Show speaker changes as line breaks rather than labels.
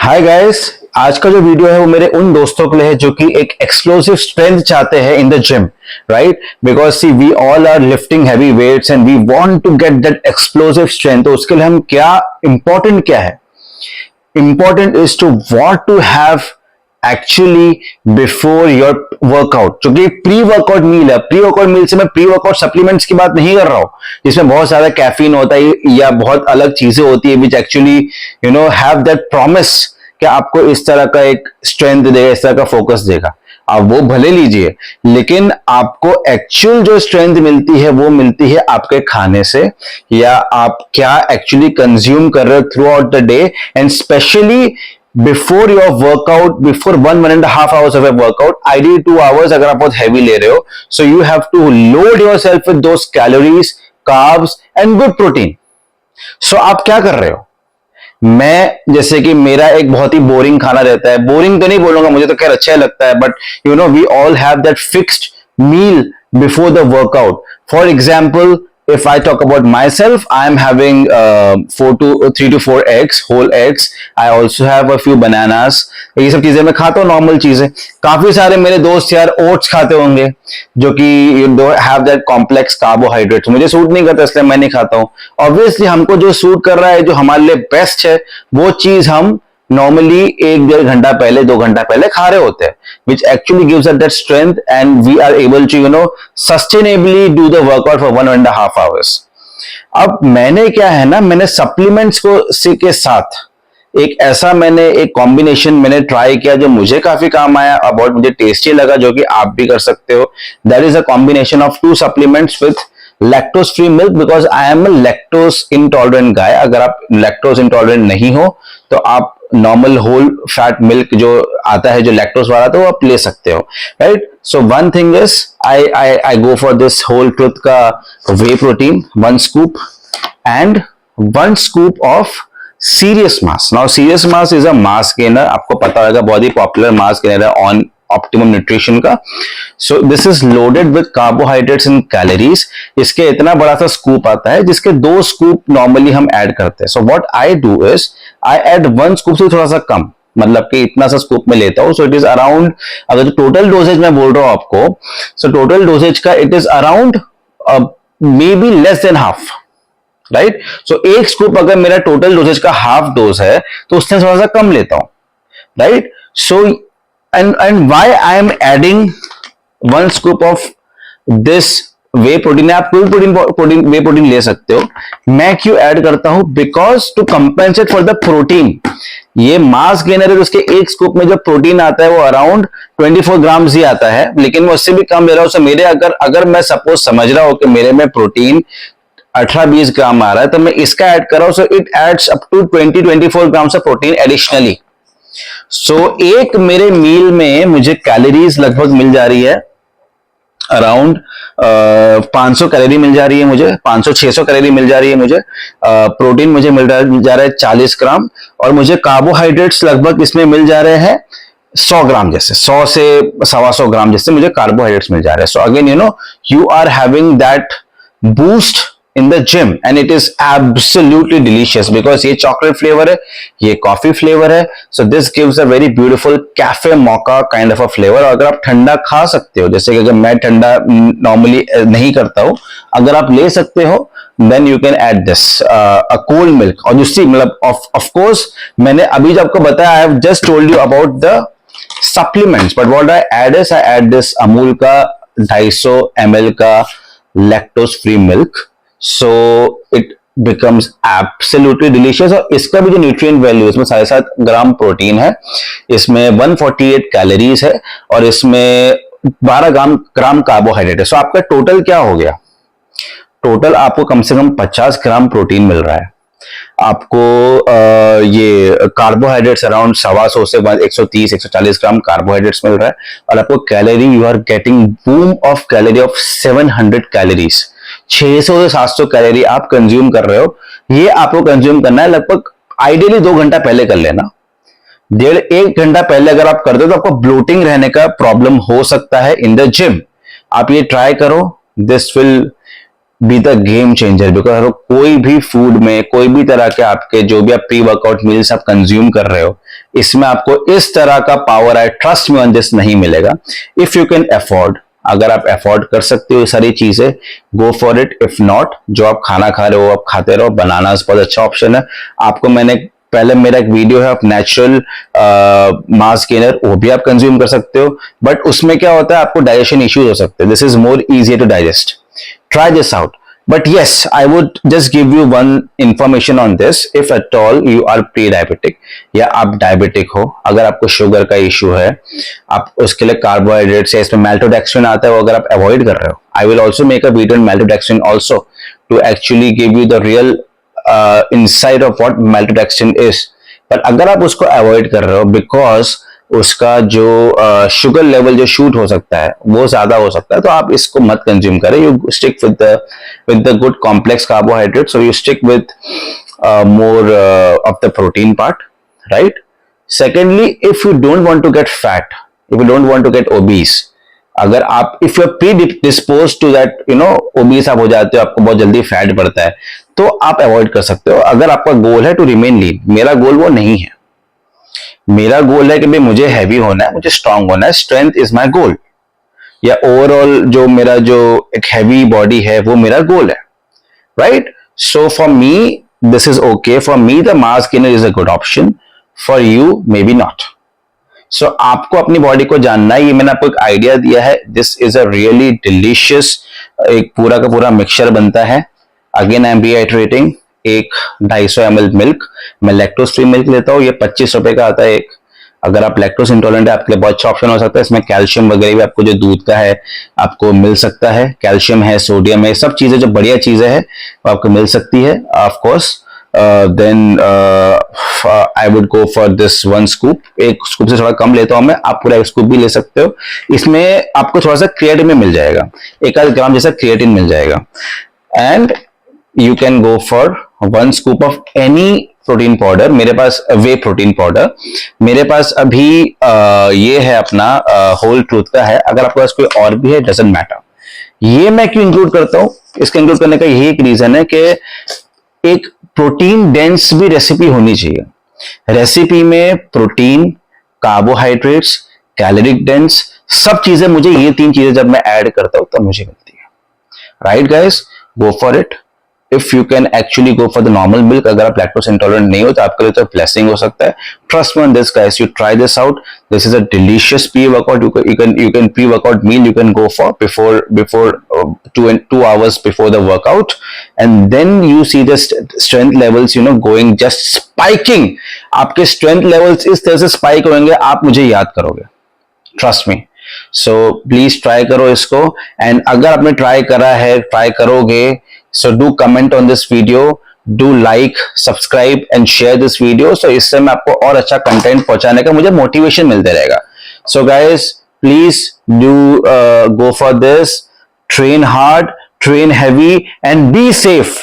Hi guys. आज का जो वीडियो है वो मेरे उन दोस्तों के लिए है जो कि एक एक्सप्लोसिव स्ट्रेंथ चाहते हैं in the gym, right? Because see we all are lifting heavy weights and we want to get that explosive strength. तो उसके लिए हम इंपॉर्टेंट क्या है? Important is to want to have actually before your workout, जो कि pre workout मील है। Pre workout मील से मैं प्री वर्कआउट सप्लीमेंट्स की बात नहीं कर रहा हूं जिसमें बहुत सारा कैफीन होता है या बहुत अलग चीजें होती है which actually have that promise कि आपको इस तरह का एक स्ट्रेंथ देगा, इस तरह का फोकस देगा। आप वो भले लीजिए, लेकिन आपको एक्चुअल जो स्ट्रेंथ मिलती है वो मिलती है आपके खाने से, या आप क्या एक्चुअली कंज्यूम कर रहे हो throughout the day, and especially before your workout, before 1.5 hours of a workout, ideally 2 hours अगर आप बहुत हैवी ले रहे हो। So you have to load yourself with those calories, carbs and good protein. So आप क्या कर रहे हो? मैं जैसे कि मेरा एक बहुत ही बोरिंग खाना रहता है, बोरिंग तो नहीं बोलूंगा, मुझे तो खैर अच्छा ही लगता है, but we all have that fixed meal before the workout. For example, if I talk about myself, I am having 3 to 4 eggs, whole eggs. I also have a few bananas. ये सब चीजें मैं खाता हूँ, नॉर्मल चीजें। काफी सारे मेरे दोस्त यार ओट्स खाते होंगे जो कि you don't have that complex carbohydrates. मुझे सूट नहीं करता इसलिए मैं नहीं खाता हूँ। ऑब्वियसली हमको जो सूट कर रहा है, जो हमारे लिए बेस्ट है, वो चीज हम नॉर्मली 1-1.5 घंटा पहले, 2 घंटा पहले खा रहे होते हैं, which actually gives us that strength and we are able to sustainably do the workout for 1.5 hours. अब मैंने क्या है ना, मैंने सप्लीमेंट्स के साथ मैंने एक कॉम्बिनेशन मैंने ट्राई किया जो मुझे काफी काम आया और बहुत मुझे टेस्टी लगा, जो कि आप भी कर सकते हो। That is a combination of 2 supplements with lactose free milk, because I am a lactose intolerant guy. अगर आप लैक्टोज इंटॉलरेंट नहीं हो तो आप नॉर्मल होल फैट मिल्क जो आता है, जो लैक्टोज वाला, तो वो आप ले सकते हो, right? So one thing is I go for this whole truth का whey protein, 1 scoop and 1 scoop of serious mass. Now serious mass is a mass gainer, आपको पता होगा, बहुत ही पॉपुलर मास गेनर है ऑन ऑप्टिमम न्यूट्रिशन का। So this is loaded with carbohydrates and calories. इसके इतना बड़ा सा स्कूप आता है जिसके 2 स्कूप नॉर्मली हम ऐड करते हैं। So what I do is I add 1 scoop से थोड़ा सा कम, मतलब कि इतना सा स्कूप में लेता हूं। सो इट इज अराउंड, अगर जो टोटल डोजेज मैं बोल रहा हूं आपको, सो टोटल डोजेज का it is around may be less than half, right? So 1 scoop अगर मेरा टोटल डोजेज का हाफ डोज है तो उससे थोड़ा सा कम लेता हूं, right? So and why I am adding 1 scoop of this way protein है, आप कोई वे प्रोटीन ले सकते हो। मैं क्यों ऐड करता हूं? Because to compensate for the protein. ये मास गेनर है तो उसके 1 स्कूप में जो प्रोटीन आता है वो अराउंड 24 ग्राम्स ही आता है, लेकिन मैं उससे भी कम ले रहा हूं। सो मेरे अगर मैं सपोज समझ रहा हूं कि मेरे में प्रोटीन 18-20 ग्राम आ रहा है तो मैं इसका ऐड कर रहा हूं। So it adds up to 20-24 grams of protein additionally. So एक मेरे मील में मुझे कैलोरीज लगभग मिल जा रही है अराउंड 500 कैलोरी मिल जा रही है मुझे, 500-600 कैलोरी मिल जा रही है मुझे। प्रोटीन मुझे जा रहा है 40 ग्राम, और मुझे कार्बोहाइड्रेट्स लगभग इसमें मिल जा रहे हैं 100 ग्राम जैसे, 100 से 125 ग्राम जैसे मुझे कार्बोहाइड्रेट्स मिल जा रहे हैं। So again you are having that boost in the gym and it is absolutely delicious because ये chocolate flavor है, ये coffee flavor है। So this gives a very beautiful cafe mocha kind of a flavor। और अगर आप ठंडा खा सकते हो, जैसे कि अगर मैं ठंडा normally नहीं करता हूँ, अगर आप ले सकते हो then you can add this a cold milk। और दूसरी मतलब of course मैंने अभी जो आपको बताया, I have just told you about the supplements, but what I add is I add this Amul का 250 ml का lactose free milk। So it becomes absolutely delicious। और इसका भी जो न्यूट्रिएंट वैल्यू, इसमें 7.5 ग्राम प्रोटीन है, इसमें 148 कैलोरीज है और इसमें 12 ग्राम कार्बोहाइड्रेट है। सो आपका टोटल क्या हो गया? टोटल आपको कम से कम 50 ग्राम प्रोटीन मिल रहा है आपको। ये कार्बोहाइड्रेट्स अराउंड 125 से 130-140 ग्राम कार्बोहाइड्रेट्स मिल रहा है, और आपको calorie you are getting boom of calorie of 700 calories. 600 से 700 कैलोरी आप कंज्यूम कर रहे हो। ये आपको कंज्यूम करना है लगभग आइडियली 2 घंटा पहले कर लेना। 1.5 घंटा पहले अगर आप कर दो तो आपको ब्लोटिंग रहने का प्रॉब्लम हो सकता है इन द जिम। आप ये ट्राई करो, this will be the game changer, because कोई भी फूड में, कोई भी तरह के आपके जो भी आप प्री वर्कआउट मील्स आप कंज्यूम कर रहे हो, इसमें आपको इस तरह का power, I trust me on this, नहीं मिलेगा। इफ यू कैन अफोर्ड, अगर आप अफोर्ड कर सकते हो ये सारी चीजें, go for it. If not, जो आप खाना खा रहे हो आप खाते रहो। बनानास बहुत अच्छा ऑप्शन है आपको। मैंने पहले, मेरा एक वीडियो है ऑफ नेचुरल मास गेनर, वो भी आप कंज्यूम कर सकते हो, बट उसमें क्या होता है, आपको डाइजेशन इश्यूज हो सकते हैं। This is more easier to digest, try this out. But yes, I would just give you one information on this. If at all you are pre-diabetic या आप diabetic हो, अगर आपको शुगर का इश्यू है, आप उसके लिए कार्बोहाइड्रेट्स या इसमें maltodextrin आता है, वो अगर आप अवॉइड कर रहे हो, I will also make a video on maltodextrin also to actually give you the real insight of what maltodextrin is. पर अगर आप उसको अवॉइड कर रहे हो बिकॉज उसका जो शुगर लेवल जो शूट हो सकता है वो ज्यादा हो सकता है, तो आप इसको मत कंज्यूम करें। You stick with the good complex carbohydrate, so you stick with more of the protein part, right. Secondly, if you don't want to get fat, if you don't want to get obese, अगर आप, if you are pre dispose to that, you know, obese आप हो जाते हो, आपको बहुत जल्दी fat बढ़ता है, तो आप अवॉइड कर सकते हो। अगर आपका गोल है टू रिमेन लीन, मेरा गोल वो नहीं है। मेरा गोल है कि भाई मुझे हैवी होना है, मुझे स्ट्रांग होना है, स्ट्रेंथ इज माय गोल, या ओवरऑल जो मेरा जो एक हैवी बॉडी है वो मेरा गोल है, right. So for me this is okay, for me the mass gainer is a good option, for you may be not. So आपको अपनी बॉडी को जानना है, ये मैंने आपको एक आइडिया दिया है। This is a really delicious, एक पूरा का पूरा मिक्सचर बनता है। अगेन आई एम रीआइटरेटिंग, एक 250 ml मिल्क, मैं लैक्टोज फ्री मिल्क लेता हूँ, ये 25 रुपए का आता है एक। अगर आप लैक्टोज इंटॉलरेंट है, आपके लिए बहुत अच्छा ऑप्शन हो सकता है। इसमें कैल्शियम वगैरह भी आपको जो दूध का है आपको मिल सकता है, कैल्शियम है, सोडियम है, सब चीजें जो बढ़िया चीजें हैं वो आपको मिल सकती है। Of course then I would go for this 1 scoop, एक स्कूप से थोड़ा कम लेता हूं मैं, आप पूरा एक स्कूप भी ले सकते हो। इसमें आपको थोड़ा सा क्रिएटिन में मिल जाएगा, 1 ग्राम जैसा क्रिएटिन मिल जाएगा। And you can go for 1 scoop of any protein powder। मेरे पास वे प्रोटीन पाउडर, मेरे पास अभी ये है अपना होल ट्रूथ का है। अगर आपके पास कोई और भी है, डजंट मैटर। ये मैं क्यों इंक्लूड करता हूं, इसका इंक्लूड करने का यही एक रीजन है कि एक प्रोटीन डेंस भी रेसिपी होनी चाहिए। रेसिपी में प्रोटीन, कार्बोहाइड्रेट्स, कैलोरिक डेंस, सब चीजें मुझे, ये 3 चीजें जब मैं ऐड करता हूं तब मुझे मिलती है, right guys. Go for it. If you can actually go for the normal milk, अगर आप लैक्टोज इंटॉलरेंट नहीं हो तो आपके लिए तो ब्लेसिंग हो सकता है। Trust me on this guys, you try this out. This is a delicious pre workout, you can pre workout meal you can go for before 2 hours before the workout, and then you see the strength levels, you know, going just spiking। आपके strength levels इस तरह से spike होंगे, आप मुझे याद करोगे, trust me. So please try करो इसको, एंड अगर आपने ट्राई करा है, ट्राई करोगे, so do comment on this video, do like, subscribe and share this video, so इससे मैं आपको और अच्छा कंटेंट पहुंचाने का मुझे मोटिवेशन मिलते रहेगा। So guys, please do go for this, train hard, train heavy and be safe।